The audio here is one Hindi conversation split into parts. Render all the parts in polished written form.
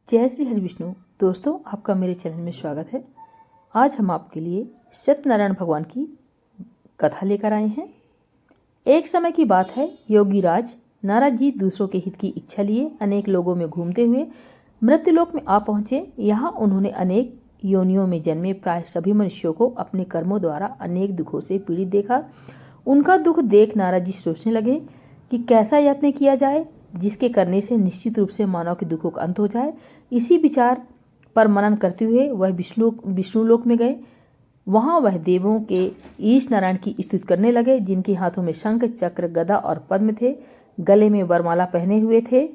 जय श्री हरि विष्णु। दोस्तों, आपका मेरे चैनल में स्वागत है। आज हम आपके लिए सत्यनारायण भगवान की कथा लेकर आए हैं। एक समय की बात है, योगी राज नारद जी दूसरों के हित की इच्छा लिए अनेक लोगों में घूमते हुए मृत्युलोक में आ पहुंचे। यहाँ उन्होंने अनेक योनियों में जन्मे प्राय सभी मनुष्यों को अपने कर्मों द्वारा अनेक दुखों से पीड़ित देखा। उनका दुख देख नारद जी सोचने लगे कि कैसा यत्न किया जाए जिसके करने से निश्चित रूप से मानव के दुखों का अंत हो जाए। इसी विचार पर मनन करते हुए वह विष्णुलोक में गए। वहां वह देवों के ईश नारायण की स्तुति करने लगे, जिनके हाथों में शंख, चक्र, गदा और पद्म थे, गले में वरमाला पहने हुए थे।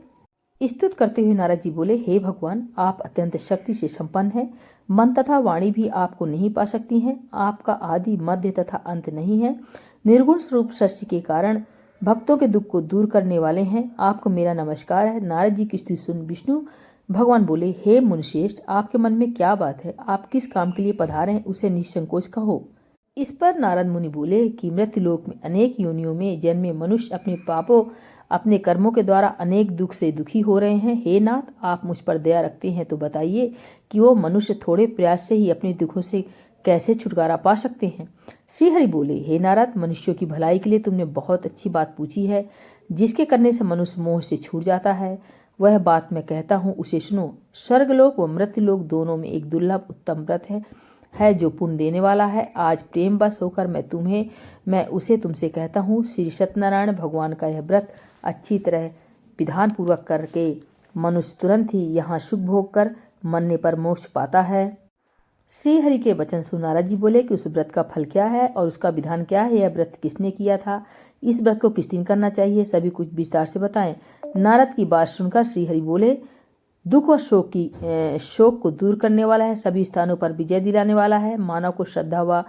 स्तुत करते हुए नारद जी बोले, हे भगवान, आप अत्यंत शक्ति से संपन्न हैं। मन तथा वाणी भी आपको नहीं पा सकती हैं। आपका आदि, मध्य तथा अंत नहीं है। निर्गुण स्वरूप सृष्टि के कारण भक्तों के दुख को दूर करने वाले हैं। आपको मेरा नमस्कार है। नारद जी की स्तुति सुन विष्णु भगवान बोले, हे मुनिश्रेष्ठ, आपके मन में क्या बात है? आप किस काम के लिए पधारे हैं, उसे निसंकोच कहो। इस पर नारद मुनि बोले कि मृत्युलोक में अनेक योनियों में जन्मे मनुष्य अपने पापों, अपने कर्मों के द्वारा अनेक दुख से दुखी हो रहे हैं। हे नाथ, आप मुझ पर दया रखते हैं तो बताइए कि वो मनुष्य थोड़े प्रयास से ही अपने दुखों से कैसे छुटकारा पा सकते हैं। श्री हरि बोले, हे नारद, मनुष्यों की भलाई के लिए तुमने बहुत अच्छी बात पूछी है। जिसके करने से मनुष्य मोह से छूट जाता है, वह बात मैं कहता हूँ, उसे सुनो। स्वर्गलोक व मृत्युलोक दोनों में एक दुर्लभ उत्तम व्रत है जो पुण्य देने वाला है। आज प्रेम बस होकर मैं उसे तुमसे कहता हूँ। श्री सत्यनारायण भगवान का यह व्रत अच्छी तरह विधान पूर्वक करके मनुष्य तुरंत ही यहाँ सुख भोग कर मरने पर मोक्ष पाता है। श्री हरि के वचन सुन नारद जी बोले कि उस व्रत का फल क्या है और उसका विधान क्या है। यह व्रत किसने किया था? इस व्रत को किस दिन करना चाहिए? सभी कुछ विस्तार से बताएं। नारद की बात सुनकर श्री हरि बोले, दुख व शोक को दूर करने वाला है, सभी स्थानों पर विजय दिलाने वाला है। मानव को श्रद्धा व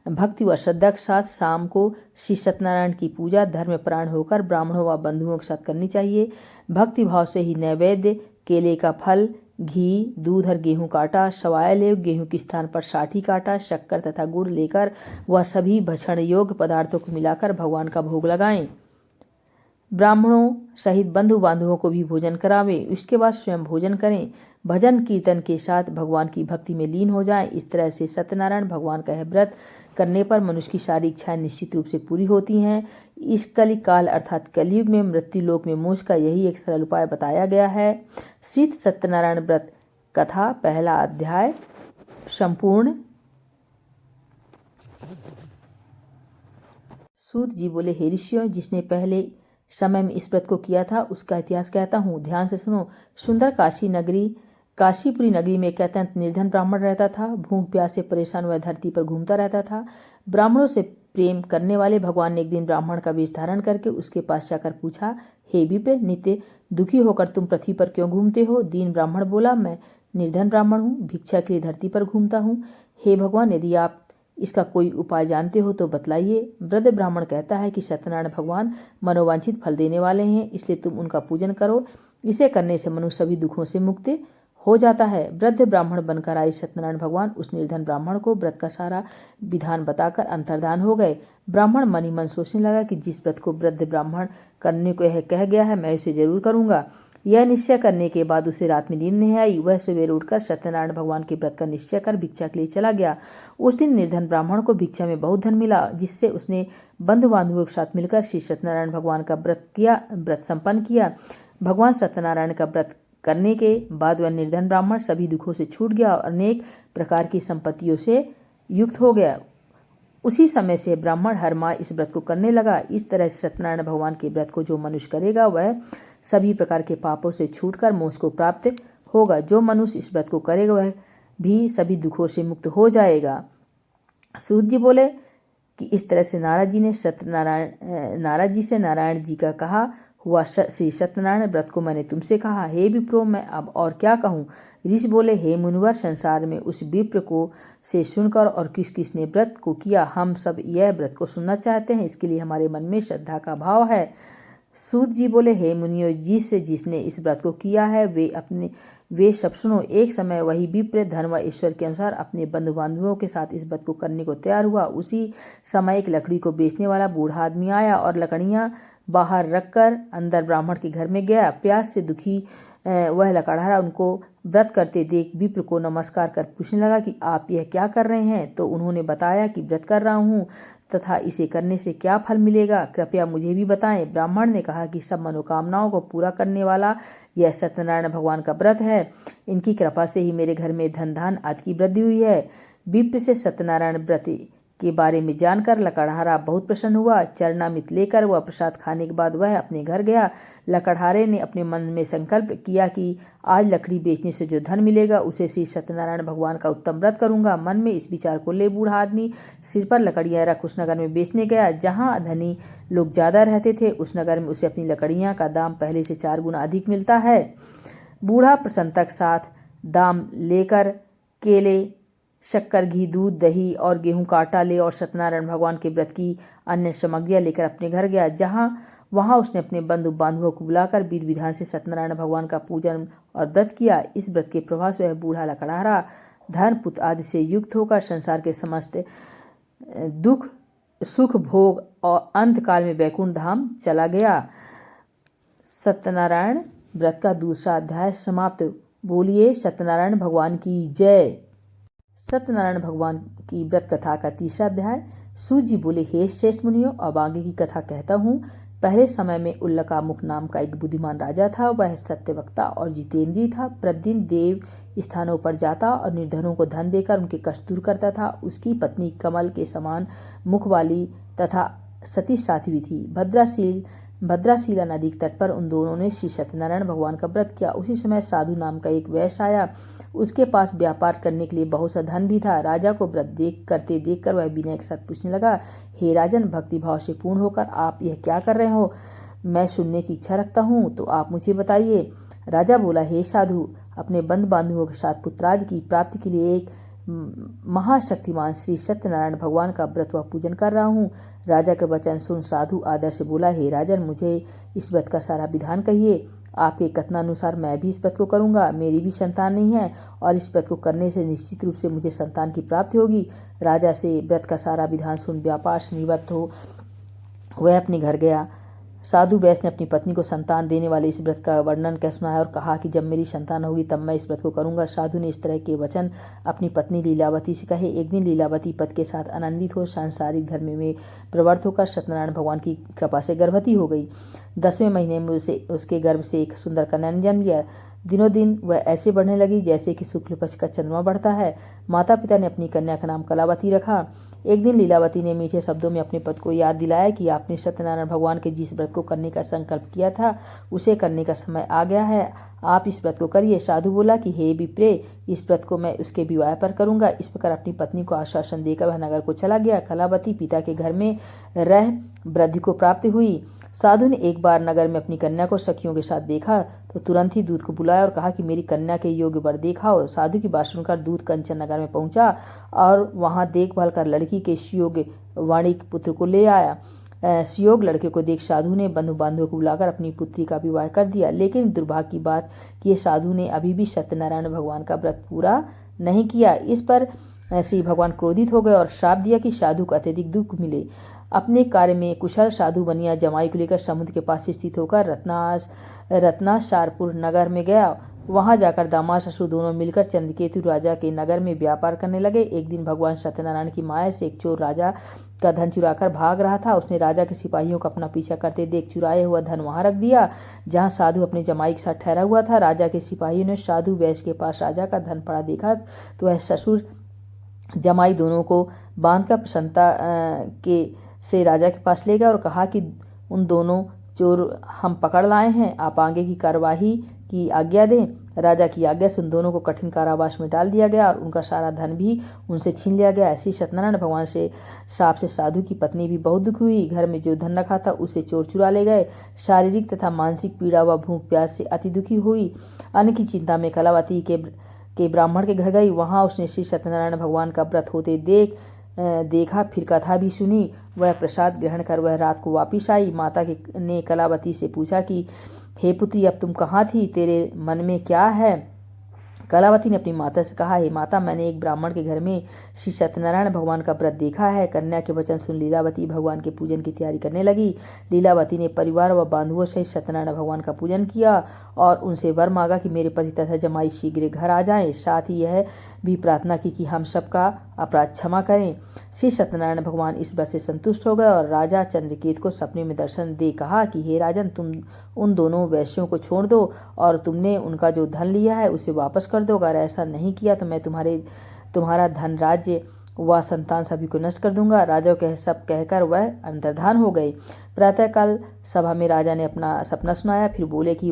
भक्ति व श्रद्धा के साथ शाम को श्री सत्यनारायण की पूजा धर्म प्राण होकर ब्राह्मणों व बंधुओं के साथ करनी चाहिए। भक्ति भाव से ही नैवेद्य, केले का फल, घी, दूध और गेहूं का आटा, सवाया ले गेहूं के स्थान पर साठी का आटा, शक्कर तथा गुड़ लेकर वह सभी भक्षण योग्य पदार्थों को मिलाकर भगवान का भोग लगाएं। ब्राह्मणों सहित बंधु बांधवों को भी भोजन करावें। उसके बाद स्वयं भोजन करें। भजन कीर्तन के साथ भगवान की भक्ति में लीन हो जाएं। इस तरह से सत्यनारायण भगवान का यह व्रत करने पर मनुष्य की सारी इच्छाएं निश्चित रूप से पूरी होती हैं। इस कलिकाल अर्थात कलयुग में मृत्युलोक में मोक्ष का यही एक सरल उपाय बताया गया है। शीत सत्यनारायण व्रत कथा पहला अध्याय संपूर्ण। सूत जी बोले, हे ऋषियों, जिसने पहले समय में इस व्रत को किया था उसका इतिहास कहता हूँ, ध्यान से सुनो। सुंदर काशीपुरी नगरी में एक अत्यंत निर्धन ब्राह्मण रहता था। भूख प्यास से परेशान वह धरती पर घूमता रहता था। ब्राह्मणों से प्रेम करने वाले भगवान ने एक दिन ब्राह्मण का वेश धारण करके उसके पास जाकर पूछा, हे विप्र, नित्य दुखी होकर तुम पृथ्वी पर क्यों घूमते हो? दीन ब्राह्मण बोला, मैं निर्धन ब्राह्मण हूँ, भिक्षा के लिए धरती पर घूमता हूँ। हे भगवान, यदि आप इसका कोई उपाय जानते हो तो बतलाइए। वृद्ध ब्राह्मण कहता है कि सत्यनारायण भगवान मनोवांछित फल देने वाले हैं, इसलिए तुम उनका पूजन करो। इसे करने से मनुष्य सभी दुखों से मुक्त हो जाता है। वृद्ध ब्राह्मण बनकर आए सत्यनारायण भगवान उस निर्धन ब्राह्मण को व्रत का सारा विधान बताकर अंतर्धान हो गए। ब्राह्मण मन ही मन सोचने लगा कि जिस व्रत को वृद्ध ब्राह्मण करने को यह कह गया है, मैं इसे जरूर करूंगा। यह निश्चय करने के बाद उसे रात में नींद नहीं आई। वह सवेरे उठकर सत्यनारायण भगवान के व्रत का निश्चय कर भिक्षा के लिए चला गया। उस दिन निर्धन ब्राह्मण को भिक्षा में बहुत धन मिला, जिससे उसने बंधु बांधवों के साथ मिलकर श्री सत्यनारायण भगवान का व्रत संपन्न किया। भगवान सत्यनारायण का व्रत करने के बाद वह निर्धन ब्राह्मण सभी दुखों से छूट गया और अनेक प्रकार की संपत्तियों से युक्त हो गया। उसी समय से ब्राह्मण हर माह इस व्रत को करने लगा। इस तरह सत्यनारायण भगवान के व्रत को जो मनुष्य करेगा वह सभी प्रकार के पापों से छूटकर मोक्ष को प्राप्त होगा। जो मनुष्य इस व्रत को करेगा वह भी सभी दुखों से मुक्त हो जाएगा। सूत जी बोले कि इस तरह से नारद जी से नारायण जी का कहा हुआ श्री सत्यनारायण व्रत को मैंने तुमसे कहा। हे विप्रो, मैं अब और क्या कहूँ? ऋषि बोले, हे मुनिवर, संसार में उस विप्र को से सुनकर और किस किसने व्रत को किया, हम सब यह व्रत को सुनना चाहते हैं। इसके लिए हमारे मन में श्रद्धा का भाव है। सूत जी बोले, हे मुनियो, जिसने इस व्रत को किया है वे सब सुनो। एक समय वही विप्र धन व ईश्वर के अनुसार अपने बंधु बांधवों के साथ इस व्रत को करने को तैयार हुआ। उसी समय एक लकड़ी को बेचने वाला बूढ़ा आदमी आया और लकड़ियां बाहर रखकर अंदर ब्राह्मण के घर में गया। प्यास से दुखी वह लकड़हारा उनको व्रत करते देख विप्र को नमस्कार कर पूछने लगा कि आप यह क्या कर रहे हैं। तो उन्होंने बताया कि व्रत कर रहा हूँ तथा इसे करने से क्या फल मिलेगा, कृपया मुझे भी बताएं। ब्राह्मण ने कहा कि सब मनोकामनाओं को पूरा करने वाला यह सत्यनारायण भगवान का व्रत है। इनकी कृपा से ही मेरे घर में धन धान आदि की वृद्धि हुई है। विप्र से सत्यनारायण व्रत के बारे में जानकर लकड़हारा बहुत प्रसन्न हुआ। चरणामृत लेकर वह प्रसाद खाने के बाद वह अपने घर गया। लकड़हारे ने अपने मन में संकल्प किया कि आज लकड़ी बेचने से जो धन मिलेगा उसे श्री सत्यनारायण भगवान का उत्तम व्रत करूंगा। मन में इस विचार को ले बूढ़ा आदमी सिर पर लकड़ियां रख उस नगर में बेचने गया जहां धनी लोग ज्यादा रहते थे। उस नगर में उसे अपनी लकड़ियां का दाम पहले से 4 गुना अधिक मिलता है। बूढ़ा प्रसन्नता के साथ दाम लेकर केले, शक्कर, घी, दूध, दही और गेहूं का आटा ले और सत्यनारायण भगवान के व्रत की अन्य सामग्रियां लेकर अपने घर गया। वहां उसने अपने बंधु बांधवों को बुलाकर विधि विधान से सत्यनारायण भगवान का पूजन और व्रत किया। इस व्रत के प्रभाव से वह बूढ़ा लकड़हारा धन पुत्र आदि से युक्त होकर संसार के समस्त दुख सुख भोग और अंत काल में वैकुंठ धाम चला गया। सत्यनारायण व्रत का दूसरा अध्याय समाप्त। बोलिए सत्यनारायण भगवान की जय। सत्यनारायण भगवान की व्रत कथा का तीसरा अध्याय। सूत जी बोले, हे श्रेष्ठ मुनियों, अब आगे की कथा कहता हूँ। पहले समय में उल्लकामुख नाम का एक बुद्धिमान राजा था। वह सत्यवक्ता और जितेंद्रिय था। प्रतिदिन देव स्थानों पर जाता और निर्धनों को धन देकर उनके कष्ट दूर करता था। उसकी पत्नी कमल के समान मुख वाली तथा सती साध्वी थी। भद्राशिला नदी के तट पर उन दोनों ने श्री सत्यनारायण भगवान का व्रत किया। उसी समय साधु नाम का एक वैश्य आया। उसके पास व्यापार करने के लिए बहुत सा धन भी था। राजा को व्रत देखकर वह विनय के साथ पूछने लगा, हे राजन, भक्ति भाव से पूर्ण होकर आप यह क्या कर रहे हो? मैं सुनने की इच्छा रखता हूँ, तो आप मुझे बताइए। राजा बोला, हे साधु, अपने बंधु बांधवों के साथ पुत्रादि की प्राप्ति के लिए एक महाशक्तिमान श्री सत्यनारायण भगवान का व्रत व पूजन कर रहा हूँ। राजा के वचन सुन साधु आदर से बोला, हे राजन, मुझे इस व्रत का सारा विधान कहिए। आपके कथनानुसार मैं भी इस व्रत को करूंगा। मेरी भी संतान नहीं है और इस व्रत को करने से निश्चित रूप से मुझे संतान की प्राप्ति होगी। राजा से व्रत का सारा विधान सुन व्यापार से निवृत्त हो वह अपने घर गया। साधु वैश्य ने अपनी पत्नी को संतान देने वाले इस व्रत का वर्णन कर सुनाया और कहा कि जब मेरी संतान होगी तब मैं इस व्रत को करूंगा। साधु ने इस तरह के वचन अपनी पत्नी लीलावती से कहे। एक दिन लीलावती पति के साथ आनंदित हो सांसारिक धर्म में प्रवृत्त होकर सत्यनारायण भगवान की कृपा से गर्भवती हो गई। 10वें महीने में उसके गर्भ से एक सुंदर कन्या ने जन्म लिया। दिनों दिन वह ऐसे बढ़ने लगी जैसे कि शुक्ल पक्ष का चंद्रमा बढ़ता है। माता पिता ने अपनी कन्या का नाम कलावती रखा। एक दिन लीलावती ने मीठे शब्दों में अपने पति को याद दिलाया कि आपने सत्यनारायण भगवान के जिस व्रत को करने का संकल्प किया था उसे करने का समय आ गया है। आप इस व्रत को करिए। साधु बोला कि हे विप्रे, इस व्रत को मैं उसके विवाह पर करूंगा। इस प्रकार अपनी पत्नी को आश्वासन देकर वह नगर को चला गया। कलावती पिता के घर में रह वृद्धि को प्राप्त हुई। साधु ने एक बार नगर में अपनी कन्या को सखियों के साथ देखा तो तुरंत ही दूत को बुलाया और कहा कि मेरी कन्या के योग्य वर दिखाओ। साधु की बात सुनकर दूत कंचन नगर में पहुंचा और वहां देखभाल कर लड़की के सुयोग्य वाणिक पुत्र को ले आया। सुयोग लड़के को देख साधु ने बंधु बांधवों को बुलाकर अपनी पुत्री का विवाह कर दिया। लेकिन दुर्भाग्य की बात कि साधु ने अभी भी सत्यनारायण भगवान का व्रत पूरा नहीं किया। इस पर श्री भगवान क्रोधित हो गए और श्राप दिया कि साधु को अत्यधिक दुख मिले। अपने कार्य में कुशल साधु बनिया जमाई को लेकर समुद्र के पास स्थित होकर रत्नाशारपुर नगर में गया। वहां जाकर दामाद ससुर दोनों मिलकर चंद्रकेतु राजा के नगर में व्यापार करने लगे। एक दिन भगवान सत्यनारायण की माया से एक चोर राजा का धन चुराकर भाग रहा था। उसने राजा के सिपाहियों को अपना पीछा करते देख चुराया हुआ धन वहां रख दिया जहां साधु अपने जमाई के साथ ठहरा हुआ था। राजा के सिपाहियों ने साधु वैश्य के पास राजा का धन पड़ा देखा तो वह ससुर जमाई दोनों को बांधकर प्रसन्नता से राजा के पास ले गया और कहा कि उन दोनों चोर हम पकड़ लाए हैं, आप आगे की कार्यवाही की आज्ञा दें। राजा की आज्ञा से उन दोनों को कठिन कारावास में डाल दिया गया और उनका सारा धन भी उनसे छीन लिया गया। ऐसी सत्यनारायण भगवान से साप से साधु की पत्नी भी बहुत दुखी हुई। घर में जो धन रखा था उसे चोर चुरा ले गए। शारीरिक तथा मानसिक पीड़ा व भूख प्यास से अति दुखी हुई। अन्न की चिंता में कलावती के ब्राह्मण के घर गई। वहां उसने श्री सत्यनारायण भगवान का व्रत होते देखा, फिर कथा भी सुनी। वह प्रसाद ग्रहण कर वह रात को वापिस आई। माता ने कलावती से पूछा कि हे पुत्री, अब तुम कहाँ थी? तेरे मन में क्या है? कलावती ने अपनी माता से कहा, हे माता, मैंने एक ब्राह्मण के घर में श्री सत्यनारायण भगवान का व्रत देखा है। कन्या के वचन सुन लीलावती भगवान के पूजन की तैयारी करने लगी। लीलावती ने परिवार व बांधुओं सहित सत्यनारायण भगवान का पूजन किया और उनसे वर मांगा कि मेरे पति तथा जमाई शीघ्र घर आ जाएं। साथ ही यह भी प्रार्थना की कि हम सबका अपराध क्षमा करें। श्री सत्यनारायण भगवान इस व्रत से संतुष्ट हो गए और राजा चंद्रकेत को सपने में दर्शन दे कहा कि हे राजन, तुम उन दोनों वैश्यों को छोड़ दो और तुमने उनका जो धन लिया है उसे वापस कर दो। अगर ऐसा नहीं किया तो मैं तुम्हारा धन, राज्य व संतान सभी को नष्ट कर दूंगा। राजा को सब कहकर वह अंतर्धान हो गए। प्रातःकाल सभा में राजा ने अपना सपना सुनाया। फिर बोले कि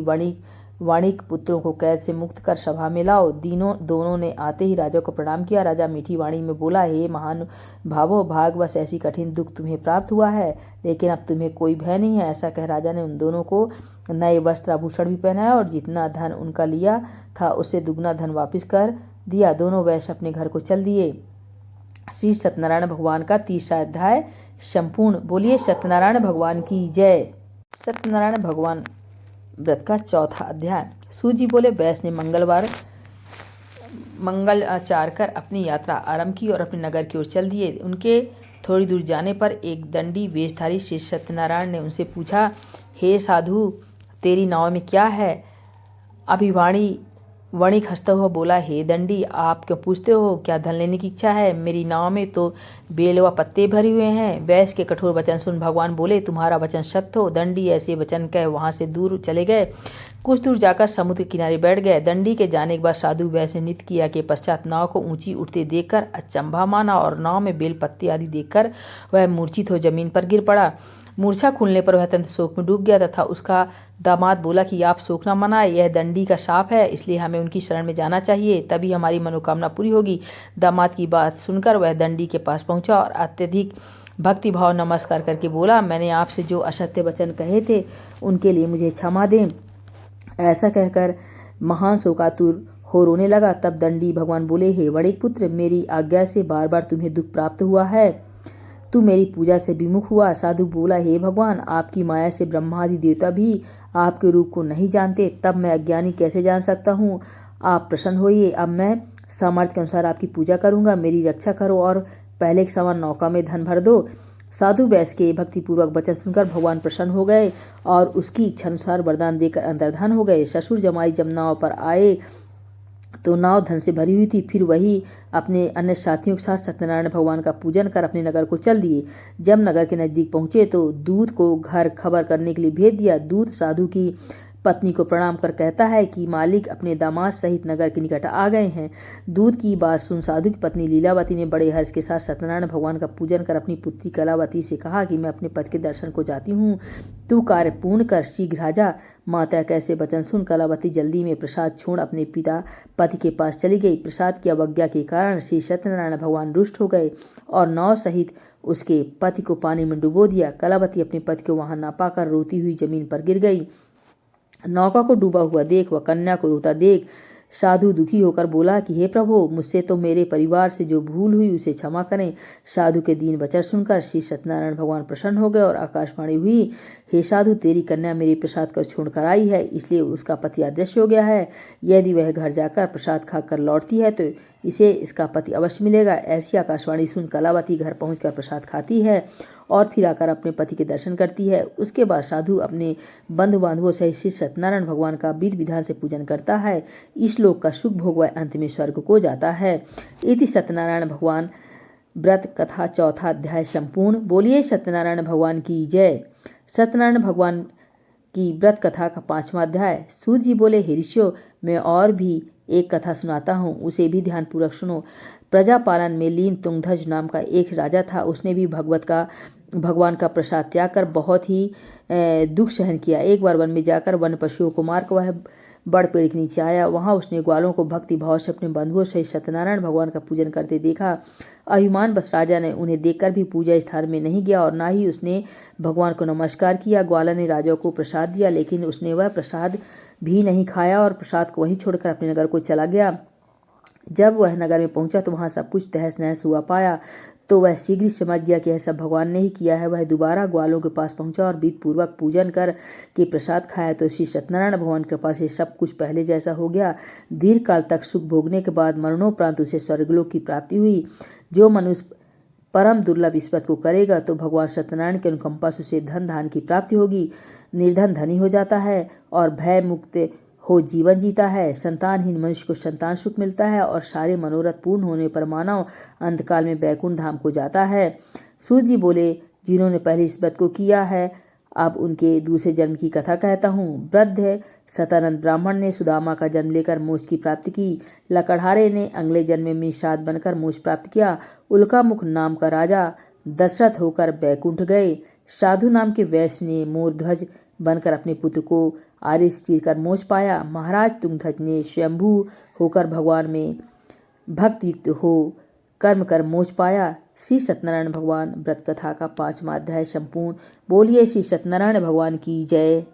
वाणिक पुत्रों को कैद से मुक्त कर सभा में लाओ। दोनों ने आते ही राजा को प्रणाम किया। राजा मीठी वाणी में बोला, हे महान भावो, भागवश ऐसी कठिन दुख तुम्हें प्राप्त हुआ है, लेकिन अब तुम्हें कोई भय नहीं है। ऐसा कह राजा ने उन दोनों को नए वस्त्र आभूषण भी पहनाया और जितना धन उनका लिया था उससे दुगना धन वापस कर दिया। दोनों वैश्य अपने घर को चल दिए। श्री सत्यनारायण भगवान का 30वां अध्याय संपूर्ण। बोलिए सत्यनारायण भगवान की जय। सत्यनारायण भगवान व्रत का 4था अध्याय। सूत जी बोले, वैश्य ने मंगल आचार कर अपनी यात्रा आरंभ की और अपने नगर की ओर चल दिए। उनके थोड़ी दूर जाने पर एक दंडी वेशधारी श्री सत्यनारायण ने उनसे पूछा, हे साधु, तेरी नाव में क्या है? वणिक हंसता हुआ बोला, हे दंडी, आप क्यों पूछते हो? क्या धन लेने की इच्छा है? मेरी नाव में तो बेल व पत्ते भरे हुए हैं। वैश्य के कठोर वचन सुन भगवान बोले, तुम्हारा वचन सत्य हो। दंडी ऐसे वचन कह वहां से दूर चले गए। कुछ दूर जाकर समुद्र के किनारे बैठ गए। दंडी के जाने के बाद साधु वैश्य नृत्य किया के पश्चात नाव को ऊंची उठते देखकर अचंभा माना और नाव में बेल पत्ते आदि देखकर वह मूर्छित हो जमीन पर गिर पड़ा। मूर्छा खुलने पर वह अत्यंत शोक में डूब गया तथा उसका दामाद बोला कि आप शोक न मनाए, यह दंडी का शाप है, इसलिए हमें उनकी शरण में जाना चाहिए, तभी हमारी मनोकामना पूरी होगी। दामाद की बात सुनकर वह दंडी के पास पहुंचा और अत्यधिक भक्तिभाव नमस्कार करके बोला, मैंने आपसे जो असत्य वचन कहे थे उनके लिए मुझे क्षमा दें। ऐसा कहकर महान शोकातुर हो रोने लगा। तब दंडी भगवान बोले, हे वणिक पुत्र, मेरी आज्ञा से बार बार तुम्हें दुख प्राप्त हुआ है, तू मेरी पूजा से विमुख हुआ। साधु बोला, हे भगवान, आपकी माया से ब्रह्मा आदि देवता भी आपके रूप को नहीं जानते, तब मैं अज्ञानी कैसे जान सकता हूँ? आप प्रसन्न होइए, अब मैं सामर्थ्य के अनुसार आपकी पूजा करूंगा। मेरी रक्षा करो और पहले के समान नौका में धन भर दो। साधु वैश्य के भक्तिपूर्वक वचन सुनकर भगवान प्रसन्न हो गए और उसकी इच्छा अनुसार वरदान देकर अंतर्धान हो गए। ससुर जमाई जब नाव पर आए तो नाव धन से भरी हुई थी। फिर वही अपने अन्य साथियों के साथ सत्यनारायण भगवान का पूजन कर अपने नगर को चल दिए। जब नगर के नजदीक पहुंचे तो दूत को घर खबर करने के लिए भेज दिया। दूत साधु की पत्नी को प्रणाम कर कहता है कि मालिक अपने दामाद सहित नगर के निकट आ गए हैं। दूत की बात सुन साधु की पत्नी लीलावती ने बड़े हर्ष के साथ सत्यनारायण भगवान का पूजन कर अपनी पुत्री कलावती से कहा कि मैं अपने पति के दर्शन को जाती हूँ, तू कार्य पूर्ण कर, शीघ्र आ जा। माता कैसे वचन सुन कलावती जल्दी में प्रसाद छोड़ अपने पिता पति के पास चली गई। प्रसाद की अवज्ञा के कारण श्री सत्यनारायण भगवान रुष्ट हो गए और नाव सहित उसके पति को पानी में डुबो दिया। कलावती अपने पति को वहां ना पाकर रोती हुई जमीन पर गिर गई। नौका को डूबा हुआ देख व कन्या को रोता देख साधु दुखी होकर बोला कि हे प्रभु, मुझसे तो मेरे परिवार से जो भूल हुई उसे क्षमा करें। साधु के दीन वचन सुनकर श्री सत्यनारायण भगवान प्रसन्न हो गए और आकाशवाणी हुई, हे साधु, तेरी कन्या मेरे प्रसाद कर छोड़कर आई है, इसलिए उसका पति अदृश्य हो गया है। यदि वह घर जाकर प्रसाद खाकर लौटती है तो इसे इसका पति अवश्य मिलेगा। ऐसी आकाशवाणी सुन कलावती घर पहुंचकर प्रसाद खाती है और फिर आकर अपने पति के दर्शन करती है। उसके बाद साधु अपने बंधु बांधवों सहित श्री सत्यनारायण भगवान का विधि विधान से पूजन करता है। इस लोक का सुख भोग वह अंत में स्वर्ग को जाता है। इति सत्यनारायण भगवान व्रत कथा 4था अध्याय संपूर्ण। बोलिए सत्यनारायण भगवान की जय। सत्यनारायण भगवान की व्रत कथा का 5वां अध्याय। सूत जी बोले, हे ऋषियों, मैं और भी एक कथा सुनाता हूँ, उसे भी ध्यानपूर्वक सुनो। प्रजा पालन में लीन तुंगध्वज नाम का एक राजा था। उसने भी भगवान का प्रसाद त्याग कर बहुत ही दुख सहन किया। एक बार वन में जाकर वन पशुओं को मारकर वह बड़ पेड़ के नीचे आया। वहां उसने ग्वालों को भक्ति भाव से अपने बंधुओं सहित सत्यनारायण भगवान का पूजन करते देखा। अभिमान बस राजा ने उन्हें देखकर भी पूजा स्थान में नहीं गया और ना ही उसने भगवान को नमस्कार किया। ग्वाला ने राजा को प्रसाद दिया, लेकिन उसने वह प्रसाद भी नहीं खाया और प्रसाद को वहीं छोड़कर अपने नगर को चला गया। जब वह नगर में पहुंचा तो वहां सब कुछ तहस नहस हुआ पाया। तो वह शीघ्र ही समझ गया कि ऐसा भगवान ने ही किया है। वह दोबारा ग्वालों के पास पहुंचा और विधि पूर्वक पूजन कर के प्रसाद खाया तो श्री सत्यनारायण भगवान की कृपा से सब कुछ पहले जैसा हो गया। दीर्घ काल तक सुख भोगने के बाद मरणोपरांत उसे स्वर्गलोक की प्राप्ति हुई। जो मनुष्य परम दुर्लभ इस पद को करेगा तो भगवान सत्यनारायण के अनुकंपा से उसे धन धान की प्राप्ति होगी। निर्धन धनी हो जाता है और भय मुक्त हो जीवन जीता है। संतानहीन मनुष्य को संतान सुख मिलता है और सारे मनोरथ पूर्ण होने पर मानव अंतकाल में बैकुंठ धाम को जाता है। सूत जी बोले, जिन्होंने पहले इस व्रत को किया है अब उनके दूसरे जन्म की कथा कहता हूँ। वृद्ध सतानंद ब्राह्मण ने सुदामा का जन्म लेकर मोक्ष की प्राप्ति की। लकड़हारे ने अगले जन्म में निषाद बनकर मोक्ष प्राप्त किया। उल्कामुख नाम का राजा दशरथ होकर बैकुंठ गए। साधु नाम के वैश्य ने मोरध्वज बनकर अपने पुत्र को आरिस चीर कर मोक्ष पाया। महाराज तुंगध्वज ने स्वयंभू होकर भगवान में भक्तियुक्त हो कर्म कर मोक्ष पाया। श्री सत्यनारायण भगवान व्रत कथा का 5वां अध्याय संपूर्ण। बोलिए श्री सत्यनारायण भगवान की जय।